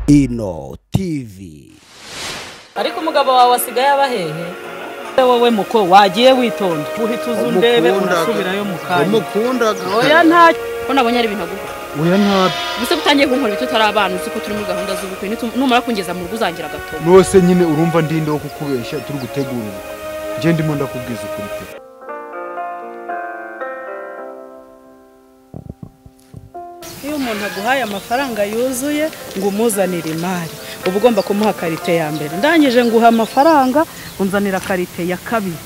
Ino TV. Ariko umugabo wawe asigaye abahehe wowe muko wagiye witonda uhita uzundebe urasubirayo mukanya umukundaga oya nta nabonye ari ibintu aguha oya nta buse butangiye kunkora bityo tarabana uko turi muri gahunda z'ubukwe numara kungeza mu rugo uzangira gato nose nyine urumva ndinde wo kukubesha turi gutegura je ndimo ndakubwiza ukuri pe iyo umuntu aguhaye amafaranga yuzuye ngo umuzanire imari uba ugomba kumuha karite ya mbere ndangije nguha amafaranga unzanira karite ya kabiri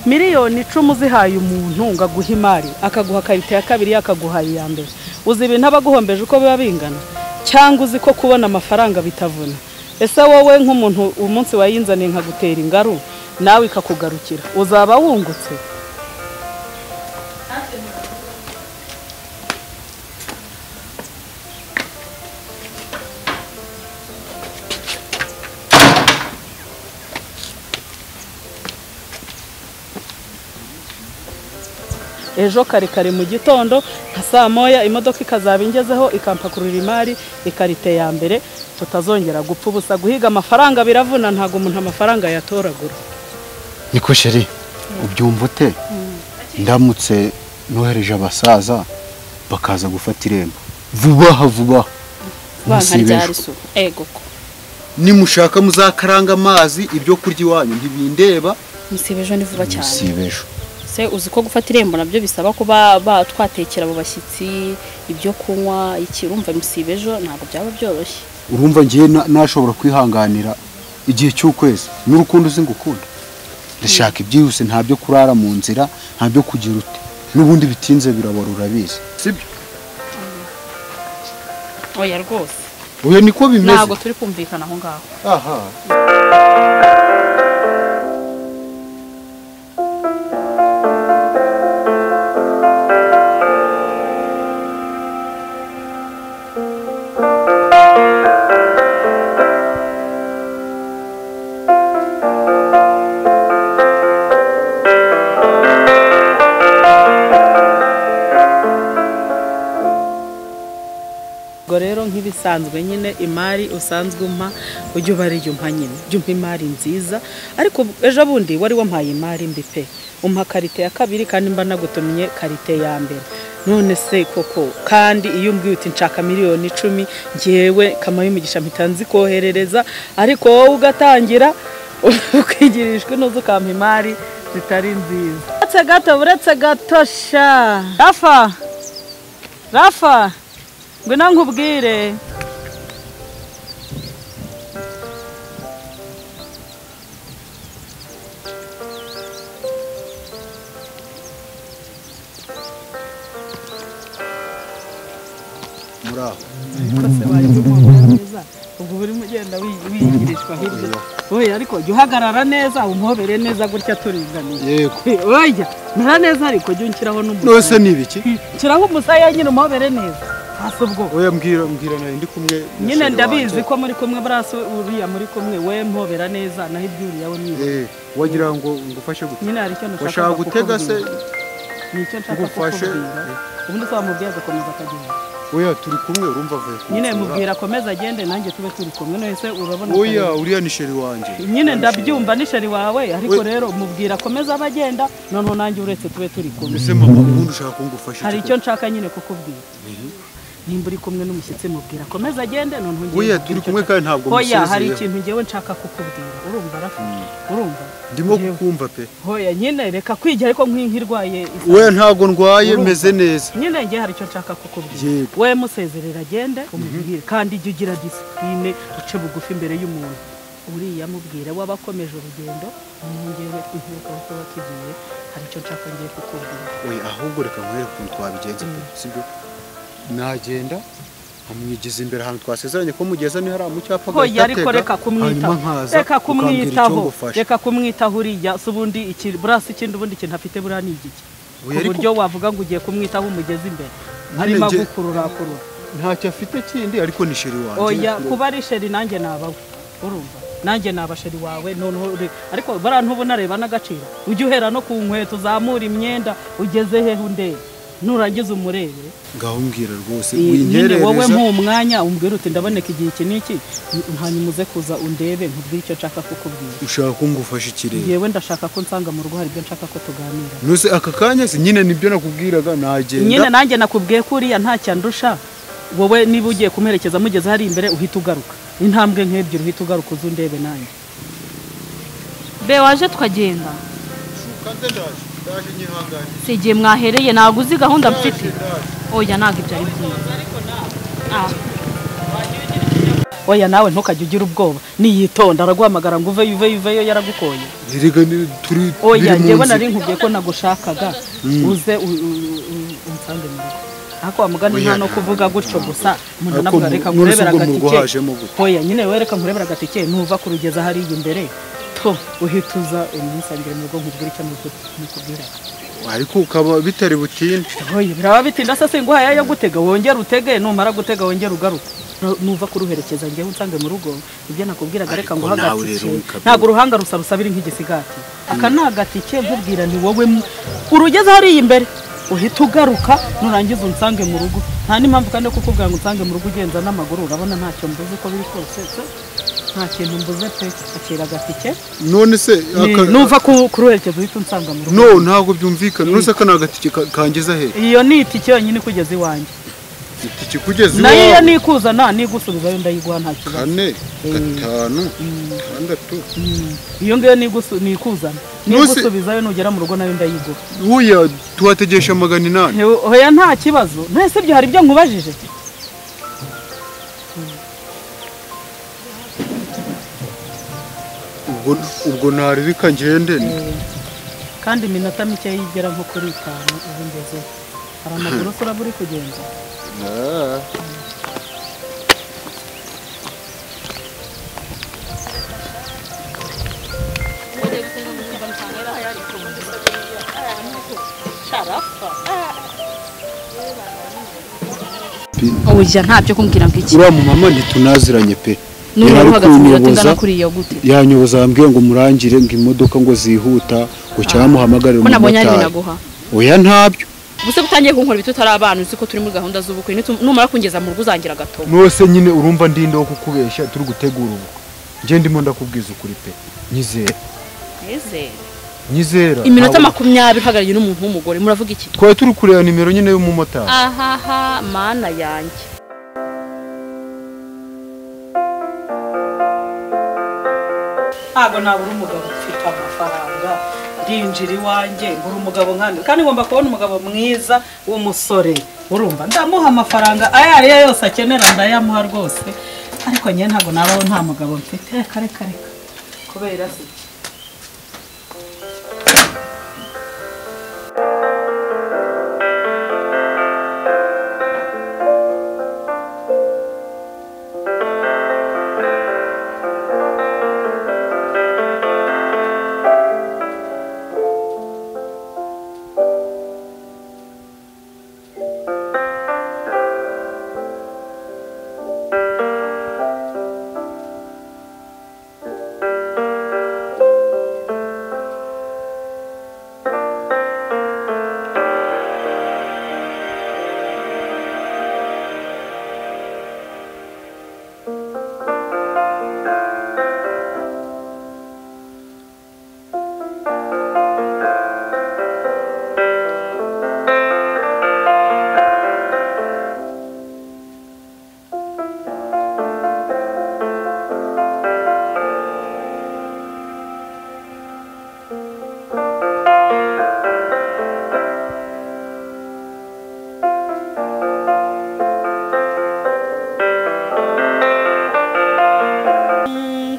miliyoni 10 zihaye umuntu ngo aguhe imari akaguha karite ya kabiri yakaguha iya mbere uzi ibintu abaguhombeje uko biba bingana cyangwa uzi ko kubona amafaranga bitavuna ese wowe nk'umuntu umunsi wayinzaniye nkagutera ingaru nawe ikakugarukira uzaba wungutse ejo kare mu gitondo nka saa moya imodoka ikazaba ingezeho ikampakurura imari ikarite ya mbere tutazongera gupfa ubusa guhiga amafaranga biravuna ntago umuntu amafaranga yatoragura niko sheri ubyumva ute ndamutse nohereje abasaza bakaza gufata irembo vuba bankaryariso ego ko nimushaka muzakaranga amazi ibyo kurya iwanyu ntibindeba musibejo ni vuba cyane musibejo se uzi ko gufata irembo nabyo bisaba kuba batwatekera abo bashyitsi ibyo kunywa iki urumva musibejo ntabwo byaba byoroshye urumva ngiye nashobora kwihanganira igihe cy'ukwezi n'urukundo uzi ngukunda ndashaka ibyihuse ntabyo kurara mu nzira ntabyo kugira ute n'ubundi bitinze birabarura bize sibyo oya rwose oya niko bimeze ntabwo turi kumvikana aho ngaho aha rero nk'ibisanzwe nyine imari usanzwe umpa ujye ubariye umpa nyine jya umpa imari nziza ariko ejo bundi wari wampaye imari mbi pe umpa karite ya kabiri kandi mba nagutumye karite ya mbere none se koko kandi iyo umbwiye uti nshaka miliyoni 10 ngewe kama y'umugisha mpita nzikoherereza ariko wowe ugatangira ukigirishwe nuzo ukampa imari zitari nziza uretse gato sha Rafa ngwino nkubwire muraho kose bari kumubwira neza ubwo buri mugenda wigirishwa hirya oya ariko jya uhagarara neza umuhobere neza gutya turinganiye yego oya nara neza ariko jya unshyiraho n'umusaya nose nibiki nshyiraho umusaya nyine umuhobere neza hasubwo oya mbwira nari ndi kumwe nyine ndabizi ko muri kumwe braso uriya muri kumwe we mpobera neza naho ibyuriya we niba wagira ngo ngufashe gute nyine hari icyo washaka gutega se nicyo nshaka kukubwira ubundi se wamubwiye agakomeza akagenda oya turi kumwe urumva vuye nyine mubwira akomeza agende nanjye tube turi kumwe nese urabona oya uriya ni sheri wanje nyine ndabyumva ni sheri wawe ariko rero mubwira akomeza abagenda noneho nanjye uretse tube turi kumwe ese mama ubundi ushaka kungufasha hari icyo nshaka nyine kukubwira nimba uri kumwe n'umushyitsi mubwira akomeza agende noneho ngiye oya turi kumwe kandi ntabwo musezeye oya hari ikintu ngewe nshaka kukubwira urumva Rafa urumva ndimo kukumva pe oya nyine reka kwigira ariko nk'irwaye oya ntago ndwaye meze neza nyine ngiye hari icyo nshaka kukubwira we musezerera agende umubwire kandi ijye ugira disipline uce bugufi imbere y'umuntu uriya mubwire wabakomeje urugendo ngewe twihirika uko bakigiye hari icyo nshaka ngiye kukubwira oya ahubwo reka nkwereke ukuntu twabigenza pe sibyo nagenda amwigeze imbere ahantu twasezeranye ko mugeza ni hari amucyapa hoya ariko reka kumwitaho uriya subundi iki brasi ikindi ubundi kintu afite bura ni igiki uburyo wavuga ngo ugiye kumwitaho umugeze imbere harimo gukurura ntacyo afite kindi ariko ni sheri wanje oya kuba ari sheri nanjye nabawe urumva nanjye nabasheri wawe none ariko barantu ubona reba n'agaciro ujye uhera no ku nkweto zamura imyenda ugeze he hunde nurangiza umurebe ngaho mbwira rwose nyine wowe mwanya umbwira uti ndaboneka igihe iki n'iki hanyuma uze kuza undebe nkubwire icyo nshaka kukubwira. Ushaka ko ngufasha ikirere? Yewe ndashaka ko nsanga mu rugo hari ibyo nshaka ko tuganira. Nose aka kanya se nyine nibyo nakubwiraga nagenda. Nyine nanjye nakubwiye ko uriya nta cyandusha, wowe niba ugiye kumerekeza mugeze hari imbere uhita ugaruka, intambwe nk'ebyiri uhita ugaruka uzundebe nanjye. Be waje twagenda ndaje nyihangane. Sigiye mwahereye ntago uzi gahunda mfite. Oya ntago ibyo ari byiza. Oya nawe ntukajye ugira ubwoba, niyitonda araguhamagara ngo uveyo yaragukoye. Erega turi oya njyewe nari nkubwiye ko nagushakaga uze unsange mu rugo. Ako amugani nta no kuvuga gutyo gusa umuntu navuga reka nkurebera gatike. Oya nyine wereka nkurebera gatike nuva kurugeza hari imbere to uhituza umusangire mu rugo nkubwira icyo mukubwira. Ariko ukaba bitari butinde. Oya biraba bitinda sase ngo haya yo gutega wongera utege numara gutega wongera ugaruka. Nuva kuruherekeza ngewe unsange mu rugo ibyo nakubwiraga reka ngo hagatike ntago uruhanga rusabira nk'igisigati aka nagatike nkubwira ni wowe urugeze hari imbere uhita ugaruka nurangiza unsange mu rugo nta n'impamvu kandi kukubwira ngo unsange mu rugo ugenza n'amaguru urabona ntacyo mbuze ko biri kose nta kintu mbuze pe akira gatike none se nuva kuruherekeza uhita unsanga mu rugo no ntago byumvikana none se aka nagatike kangeza he iyo ni itike yonyine kugeza iwanjye itike kugeza iwawe nayo nikuzana nigusubizayo ndayiguha nta kibazo 4 5 6 iyo ngiyo nikuzana nigusubizayo nugera mu rugo nayo ndayiguha uya tuwategesha 800 oya nta kibazo nese byo hari ibyo nkubajije ubwo naririka ngende kandi iminota mike yigera nko kuri 5 ubu ngeze hari amaguru uraburi kugenza oya ntabyo kumbwira ngo iki uriya mu mama ntitunaziranye pe yanyoboza ambwiye ngo murangire ngo imodoka ngo zihuta ngo cyamuhamagarire umumotari oya ntabyo ubuse gutangiye kunkora ibyo utari abantu uzi ko turi muri gahunda z'ubukwe numara kungeza mu rugo uzangira gato nose nyine urumva ndinde wo kukubeshya turi gutegura ubukwe nje ndimo ndakubwiza ukuri pe nyizera iminota 20 hagaranye n'umuntu w'umugore muravuga iki twaye turi kureba nimero nyine y'umumotari ahaha mana yanjye ntabwo nabura umugabo ufite amafaranga ndinjira iwanjye mbura umugabo nkandi kandi ngomba kubona umugabo mwiza w'umusore urumva ndamuha amafaranga ayo ariyo yose akenera ndayamuha rwose ariko nyine ntabwo nabaho nta mugabo mfite reka kubera se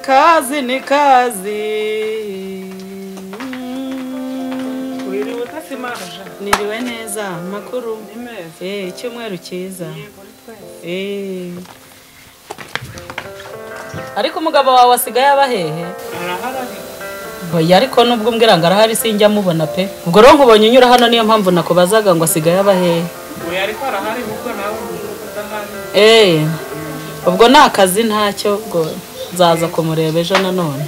kazi ni kazi wiri utasimaje niriwe neza makuru icyumweru cyiza ariko umugabo wawe asigaye abahehe oya ariko nubwo umbwira ngo arahari sinjya mubona pe ubwo rero nkubonye unyura hano niyo mpamvu nakubazaga ngo asigaye abahehe oya ariko arahari ubwo nawe udahari ubwo ni akazi ntacyo ubwo nzaza kumureba ejo nanone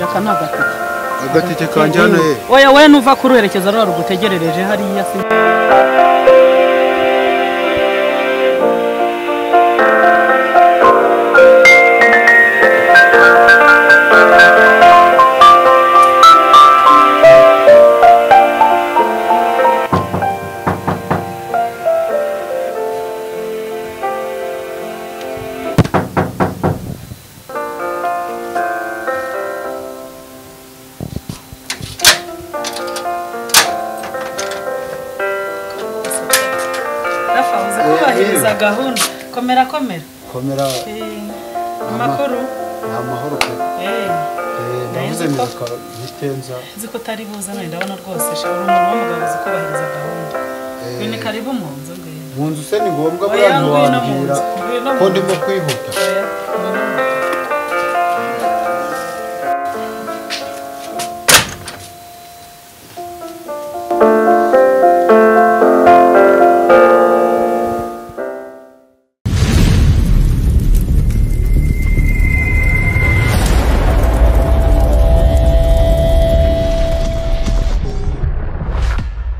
aka ni agatike. agatike kanjyana ye Oya we nuva kuruherekeza rero rugutegerereje hariya se. Kubahiriza gahunda komera komera amakuru amahoro pe ndavuze niko bitenza ziko tari buza none ndabona rwose shawuru umuntu w'umugabo zikubahiriza gahunda bine karibu mu nzu mu nzu se ni ngombwa buriya ntiwambwira ko ndimo kwihuta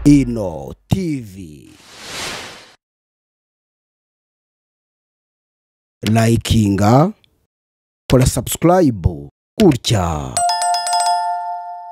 Ino TV. Likinga, kora subscribe, gutya.